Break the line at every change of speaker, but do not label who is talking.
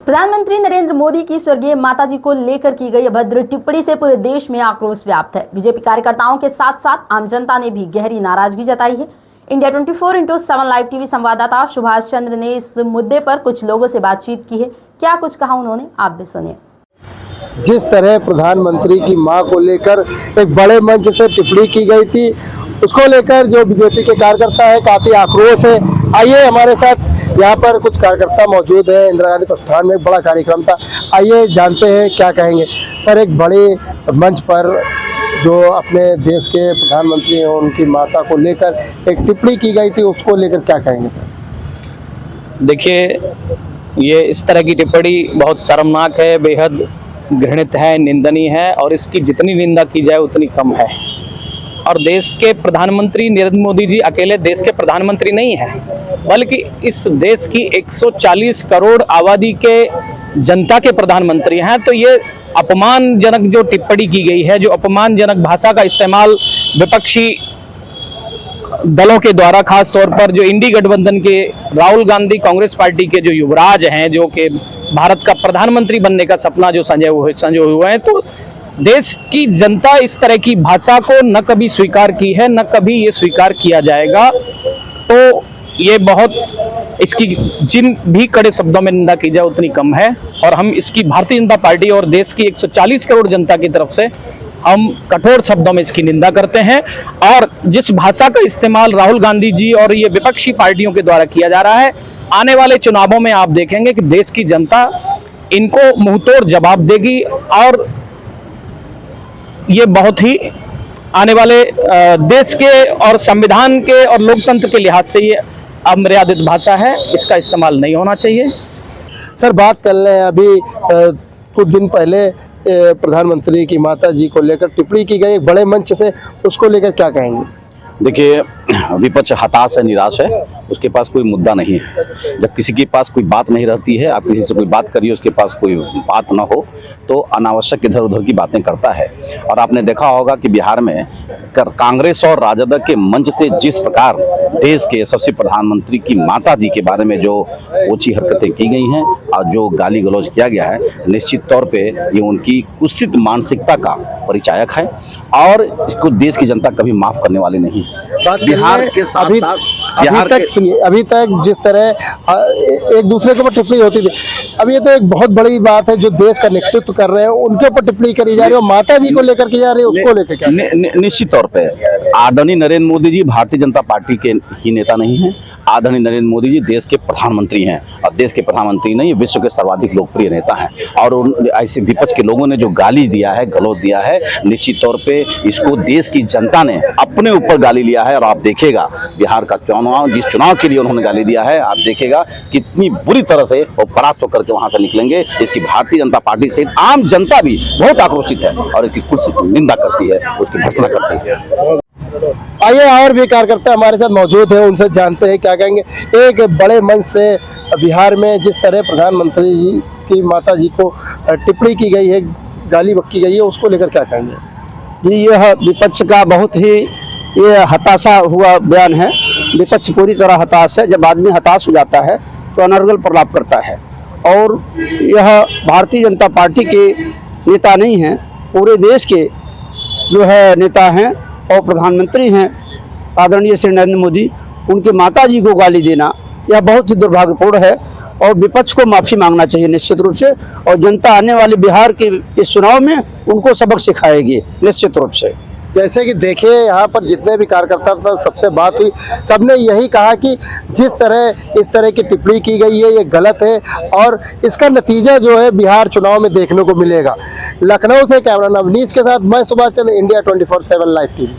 प्रधानमंत्री नरेंद्र मोदी की स्वर्गीय माताजी को लेकर की गई अभद्र टिप्पणी से पूरे देश में आक्रोश व्याप्त है। बीजेपी कार्यकर्ताओं के साथ साथ आम जनता ने भी गहरी नाराजगी जताई है। इंडिया 24/7 लाइव टीवी संवाददाता सुभाष चंद्र ने इस मुद्दे पर कुछ लोगों से बातचीत की है। क्या कुछ कहा उन्होंने, आप भी सुनिए।
जिस तरह प्रधानमंत्री की मां को लेकर एक बड़े मंच से टिप्पणी की गई थी, उसको लेकर जो बीजेपी के कार्यकर्ता है काफी आक्रोश है। आइए, हमारे साथ यहाँ पर कुछ कार्यकर्ता मौजूद है। इंदिरा गांधी प्रस्थान में एक बड़ा कार्यक्रम था, आइए जानते हैं क्या कहेंगे। सर, एक बड़े मंच पर जो अपने देश के प्रधानमंत्री हैं उनकी माता को लेकर एक टिप्पणी की गई थी, उसको लेकर क्या कहेंगे?
देखिए, ये इस तरह की टिप्पणी बहुत शर्मनाक है, बेहद घृणित है, निंदनीय है और इसकी जितनी निंदा की जाए उतनी कम है। और देश के प्रधानमंत्री नरेंद्र मोदी जी अकेले देश के प्रधानमंत्री नहीं हैं, बल्कि इस देश की 140 करोड़ आबादी के जनता के प्रधानमंत्री हैं। तो ये अपमानजनक जो टिप्पणी की गई है, जो अपमानजनक भाषा का इस्तेमाल विपक्षी दलों के द्वारा, खास तौर पर जो इंडी गठबंधन के राहुल गांधी कांग्रेस पार्टी के जो युवराज हैं, जो कि भारत का प्रधानमंत्री बनने का सपना जो संजोए हुए हैं, तो देश की जनता इस तरह की भाषा को न कभी स्वीकार की है, न कभी ये स्वीकार किया जाएगा। तो ये बहुत, इसकी जिन भी कड़े शब्दों में निंदा की जाए उतनी कम है। और हम इसकी भारतीय जनता पार्टी और देश की 140 करोड़ जनता की तरफ से हम कठोर शब्दों में इसकी निंदा करते हैं। और जिस भाषा का इस्तेमाल राहुल गांधी जी और ये विपक्षी पार्टियों के द्वारा किया जा रहा है, आने वाले चुनावों में आप देखेंगे कि देश की जनता इनको मुंहतोड़ जवाब देगी। और ये बहुत ही आने वाले देश के और संविधान के और लोकतंत्र के लिहाज से ये अमर्यादित भाषा है, इसका इस्तेमाल नहीं होना चाहिए।
सर, बात कर लें, अभी कुछ दिन पहले प्रधानमंत्री की माता जी को लेकर टिप्पणी की गई एक बड़े मंच से, उसको लेकर क्या कहेंगे?
देखिए, विपक्ष हताश है, निराश है, उसके पास कोई मुद्दा नहीं है। जब किसी के पास कोई बात नहीं रहती है, आप किसी से कोई बात करिए, उसके पास कोई बात ना हो, तो अनावश्यक इधर उधर की बातें करता है। और आपने देखा होगा कि बिहार में कांग्रेस और राजद के मंच से जिस प्रकार देश के यशस्वी प्रधानमंत्री की माता जी के बारे में जो ऊंची हरकतें की गई हैं और जो गाली गलौज किया गया है, निश्चित तौर पे ये उनकी कुत्सित मानसिकता का परिचायक है और इसको देश की जनता कभी माफ करने वाली नहीं है। बिहार के साथ
अभी तक जिस तरह एक दूसरे के ऊपर टिप्पणी होती थी, अब ये तो एक बहुत बड़ी बात है जो देश का नेतृत्व कर रहे हैं उनके ऊपर टिप्पणी करी जा रही है, माता जी को लेकर की जा रही है, उसको लेकर क्या?
निश्चित तौर पे आदरणीय नरेंद्र मोदी जी भारतीय जनता पार्टी के ही नेता नहीं हैं। आदरणीय नरेंद्र मोदी जी देश के प्रधानमंत्री हैं और देश के प्रधानमंत्री नहीं, विश्व के सर्वाधिक लोकप्रिय नेता हैं। और ऐसे विपक्ष के लोगों ने जो गाली दिया है, गलौज दिया है, निश्चित तौर पे इसको देश की जनता ने अपने ऊपर गाली लिया है। और आप देखेगा बिहार का चुनाव, जिस चुनाव के लिए उन्होंने गाली दिया है, आप देखेगा कितनी बुरी तरह से वो परास्त होकर के वहां से निकलेंगे। इसकी भारतीय जनता पार्टी सहित आम जनता भी बहुत आक्रोशित है और इसकी कुछ निंदा करती है, उसकी भर्त्सना करती है।
आइए, और भी कार्यकर्ता हमारे साथ मौजूद हैं, उनसे जानते हैं क्या कहेंगे। एक बड़े मंच से बिहार में जिस तरह प्रधानमंत्री जी की माता जी को टिप्पणी की गई है, गाली बक्की गई है, उसको लेकर क्या कहेंगे?
जी, यह विपक्ष का बहुत ही ये हताशा हुआ बयान है। विपक्ष पूरी तरह हताश है। जब आदमी हताश हो जाता है तो अनर्गल प्रलाप करता है। और यह भारतीय जनता पार्टी के नेता नहीं हैं, पूरे देश के जो है नेता हैं और प्रधानमंत्री हैं आदरणीय श्री नरेंद्र मोदी, उनके माता जी को गाली देना यह बहुत ही दुर्भाग्यपूर्ण है। और विपक्ष को माफ़ी मांगना चाहिए निश्चित रूप से। और जनता आने वाले बिहार के इस चुनाव में उनको सबक सिखाएगी निश्चित रूप से।
जैसे कि देखिए, यहाँ पर जितने भी कार्यकर्ता था, सबसे बात हुई, सबने यही कहा कि जिस तरह इस तरह की टिप्पणी की गई है ये गलत है और इसका नतीजा जो है बिहार चुनाव में देखने को मिलेगा। लखनऊ से कैमरा नवनीश के साथ मैं Subhash Chandra, India 24/7 live TV.